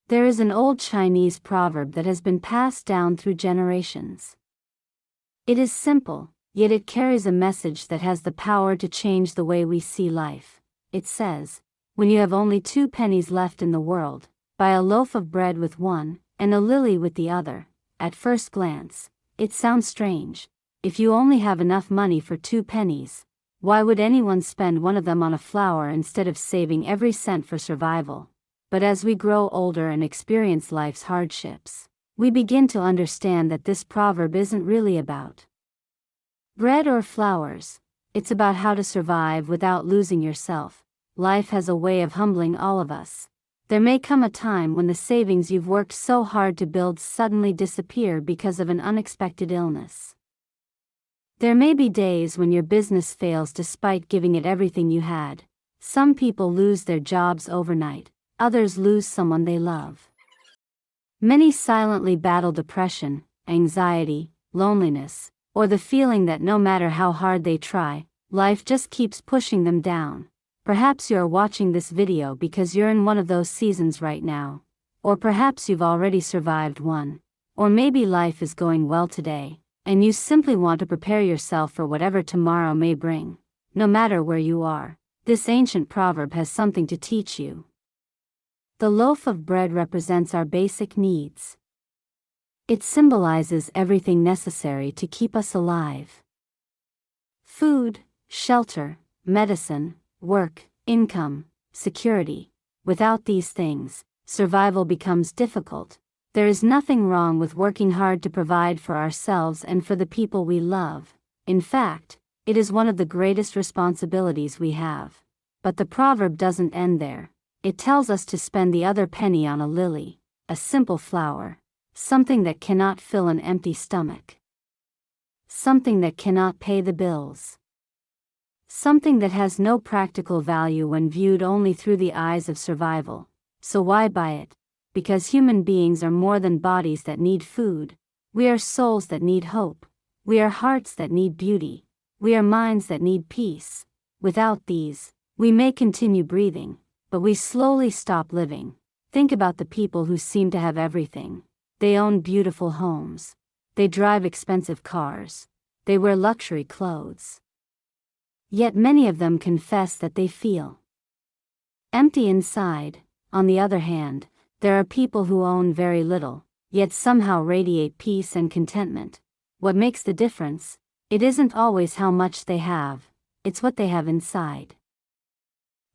There is an old Chinese proverb that has been passed down through generations. It is simple, yet it carries a message that has the power to change the way we see life. It says, "When you have only 2 pennies left in the world, buy a loaf of bread with one, and a lily with the other." At first glance, it sounds strange. If you only have enough money for 2 pennies, why would anyone spend one of them on a flower instead of saving every cent for survival? But as we grow older and experience life's hardships, we begin to understand that this proverb isn't really about bread or flowers. It's about how to survive without losing yourself. Life has a way of humbling all of us. There may come a time when the savings you've worked so hard to build suddenly disappear because of an unexpected illness. There may be days when your business fails despite giving it everything you had. Some people lose their jobs overnight, others lose someone they love. Many silently battle depression, anxiety, loneliness, or the feeling that no matter how hard they try, life just keeps pushing them down. Perhaps you are watching this video because you're in one of those seasons right now. Or perhaps you've already survived one. Or maybe life is going well today, and you simply want to prepare yourself for whatever tomorrow may bring. No matter where you are, this ancient proverb has something to teach you. The loaf of bread represents our basic needs. It symbolizes everything necessary to keep us alive. Food, shelter, medicine, work, income, security. Without these things, survival becomes difficult. There is nothing wrong with working hard to provide for ourselves and for the people we love. In fact, it is one of the greatest responsibilities we have. But the proverb doesn't end there. It tells us to spend the other penny on a lily, a simple flower, something that cannot fill an empty stomach. Something that cannot pay the bills. Something that has no practical value when viewed only through the eyes of survival. So why buy it? Because human beings are more than bodies that need food. We are souls that need hope. We are hearts that need beauty. We are minds that need peace. Without these, we may continue breathing, but we slowly stop living. Think about the people who seem to have everything. They own beautiful homes. They drive expensive cars. They wear luxury clothes. Yet many of them confess that they feel empty inside. On the other hand, there are people who own very little, yet somehow radiate peace and contentment. What makes the difference? It isn't always how much they have, it's what they have inside.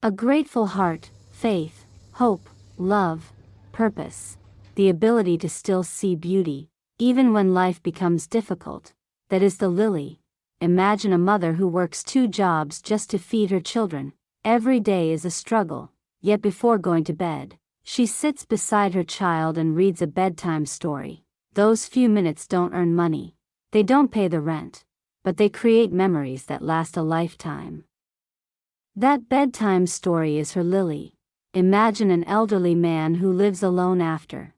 A grateful heart, faith, hope, love, purpose, the ability to still see beauty, even when life becomes difficult. That is the lily. Imagine a mother who works 2 jobs just to feed her children. Every day is a struggle, yet before going to bed, she sits beside her child and reads a bedtime story. Those few minutes don't earn money. They don't pay the rent, but they create memories that last a lifetime. That bedtime story is her lily. Imagine an elderly man who lives alone after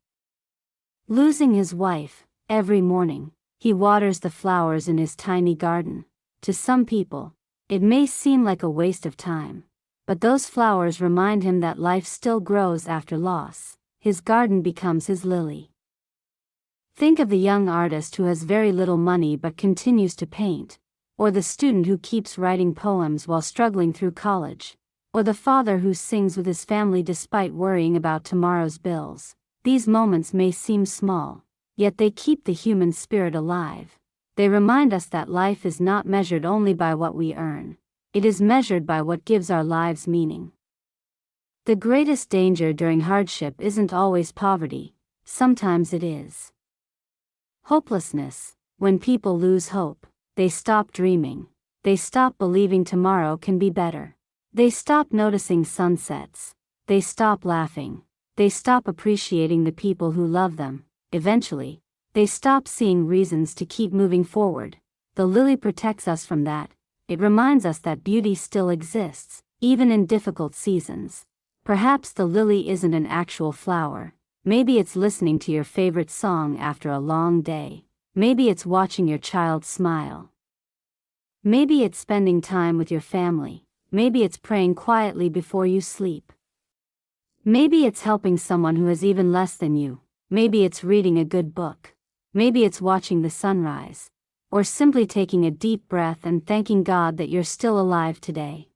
losing his wife. Every morning, he waters the flowers in his tiny garden. To some people, it may seem like a waste of time, but those flowers remind him that life still grows after loss. His garden becomes his lily. Think of the young artist who has very little money but continues to paint, or the student who keeps writing poems while struggling through college, or the father who sings with his family despite worrying about tomorrow's bills. These moments may seem small, yet they keep the human spirit alive. They remind us that life is not measured only by what we earn. It is measured by what gives our lives meaning. The greatest danger during hardship isn't always poverty. Sometimes it is hopelessness. When people lose hope, they stop dreaming. They stop believing tomorrow can be better. They stop noticing sunsets. They stop laughing. They stop appreciating the people who love them. Eventually, they stop seeing reasons to keep moving forward. The lily protects us from that. It reminds us that beauty still exists, even in difficult seasons. Perhaps the lily isn't an actual flower. Maybe it's listening to your favorite song after a long day. Maybe it's watching your child smile. Maybe it's spending time with your family. Maybe it's praying quietly before you sleep. Maybe it's helping someone who has even less than you. Maybe it's reading a good book. Maybe it's watching the sunrise. Or simply taking a deep breath and thanking God that you're still alive today.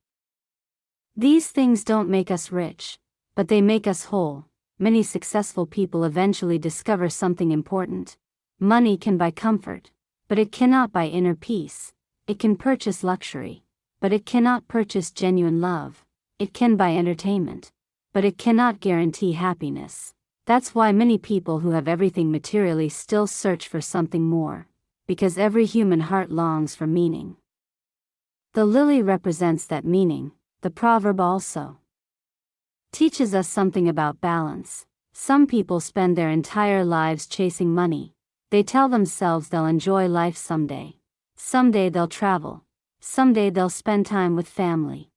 These things don't make us rich, but they make us whole. Many successful people eventually discover something important. Money can buy comfort, but it cannot buy inner peace. It can purchase luxury, but it cannot purchase genuine love. It can buy entertainment, but it cannot guarantee happiness. That's why many people who have everything materially still search for something more, because every human heart longs for meaning. The lily represents that meaning. The proverb also teaches us something about balance. Some people spend their entire lives chasing money. They tell themselves they'll enjoy life someday. Someday they'll travel. Someday they'll spend time with family.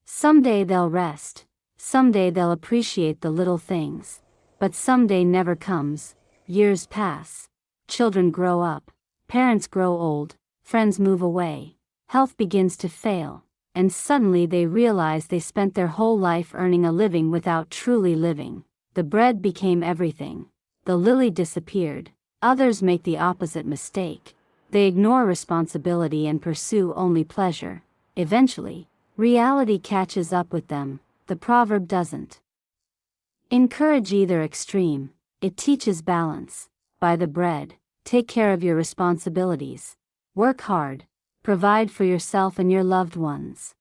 Someday they'll rest. Someday they'll appreciate the little things. But someday never comes. Years pass. Children grow up. Parents grow old. Friends move away. Health begins to fail. And suddenly they realize they spent their whole life earning a living without truly living. The bread became everything. The lily disappeared. Others make the opposite mistake. They ignore responsibility and pursue only pleasure. Eventually, reality catches up with them. The proverb doesn't encourage either extreme. It teaches balance. Buy the bread. Take care of your responsibilities. Work hard. Provide for yourself and your loved ones.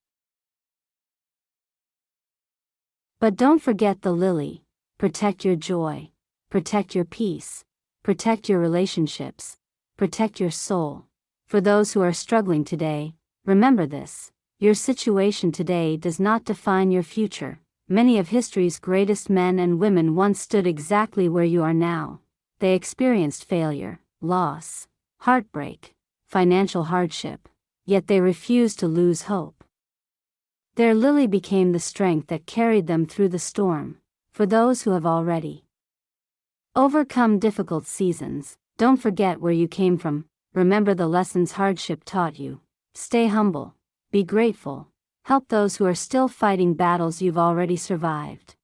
But don't forget the lily. Protect your joy. Protect your peace. Protect your relationships. Protect your soul. For those who are struggling today, remember this. Your situation today does not define your future. Many of history's greatest men and women once stood exactly where you are now. They experienced failure, loss, heartbreak, financial hardship, yet they refused to lose hope. Their lily became the strength that carried them through the storm. For those who have already overcome difficult seasons, don't forget where you came from. Remember the lessons hardship taught you. Stay humble. Be grateful. Help those who are still fighting battles you've already survived.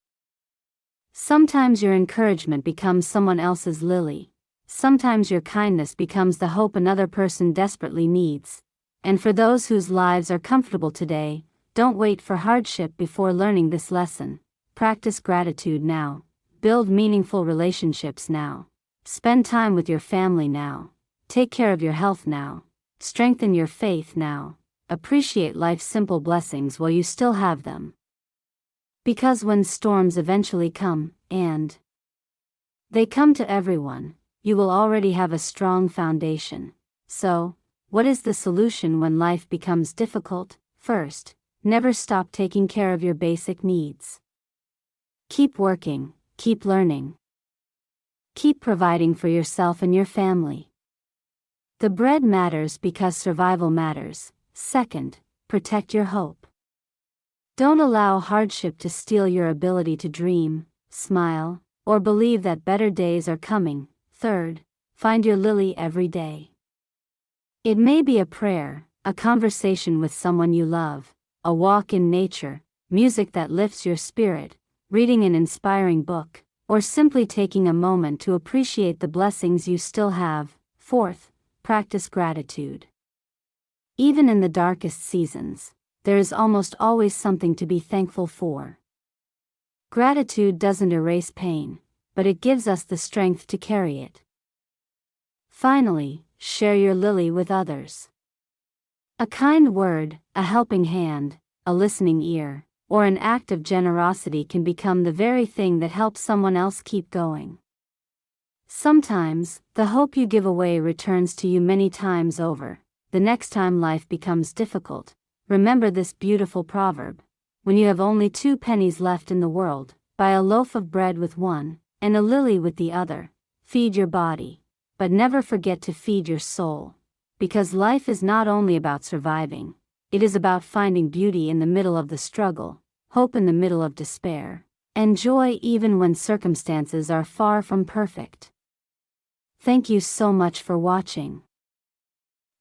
Sometimes your encouragement becomes someone else's lily. Sometimes your kindness becomes the hope another person desperately needs. And for those whose lives are comfortable today, don't wait for hardship before learning this lesson. Practice gratitude now. Build meaningful relationships now. Spend time with your family now. Take care of your health now. Strengthen your faith now. Appreciate life's simple blessings while you still have them. Because when storms eventually come, and they come to everyone, you will already have a strong foundation. So, what is the solution when life becomes difficult? First, never stop taking care of your basic needs. Keep working, keep learning. Keep providing for yourself and your family. The bread matters because survival matters. Second, protect your hope. Don't allow hardship to steal your ability to dream, smile, or believe that better days are coming. Third, find your lily every day. It may be a prayer, a conversation with someone you love, a walk in nature, music that lifts your spirit, reading an inspiring book, or simply taking a moment to appreciate the blessings you still have. Fourth, practice gratitude. Even in the darkest seasons, there is almost always something to be thankful for. Gratitude doesn't erase pain, but it gives us the strength to carry it. Finally, share your lily with others. A kind word, a helping hand, a listening ear, or an act of generosity can become the very thing that helps someone else keep going. Sometimes, the hope you give away returns to you many times over. The next time life becomes difficult, remember this beautiful proverb. When you have only 2 pennies left in the world, buy a loaf of bread with one, and a lily with the other. Feed your body, but never forget to feed your soul. Because life is not only about surviving, it is about finding beauty in the middle of the struggle, hope in the middle of despair, and joy even when circumstances are far from perfect. Thank you so much for watching.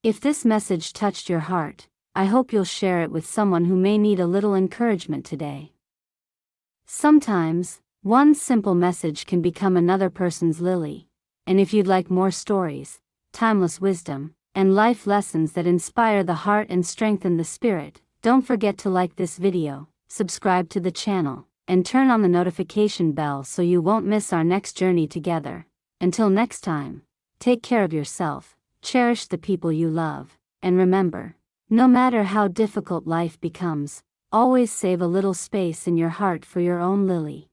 If this message touched your heart, I hope you'll share it with someone who may need a little encouragement today. Sometimes, one simple message can become another person's lily. And if you'd like more stories, timeless wisdom, and life lessons that inspire the heart and strengthen the spirit, don't forget to like this video, subscribe to the channel, and turn on the notification bell so you won't miss our next journey together. Until next time, take care of yourself, cherish the people you love, and remember, no matter how difficult life becomes, always save a little space in your heart for your own lily.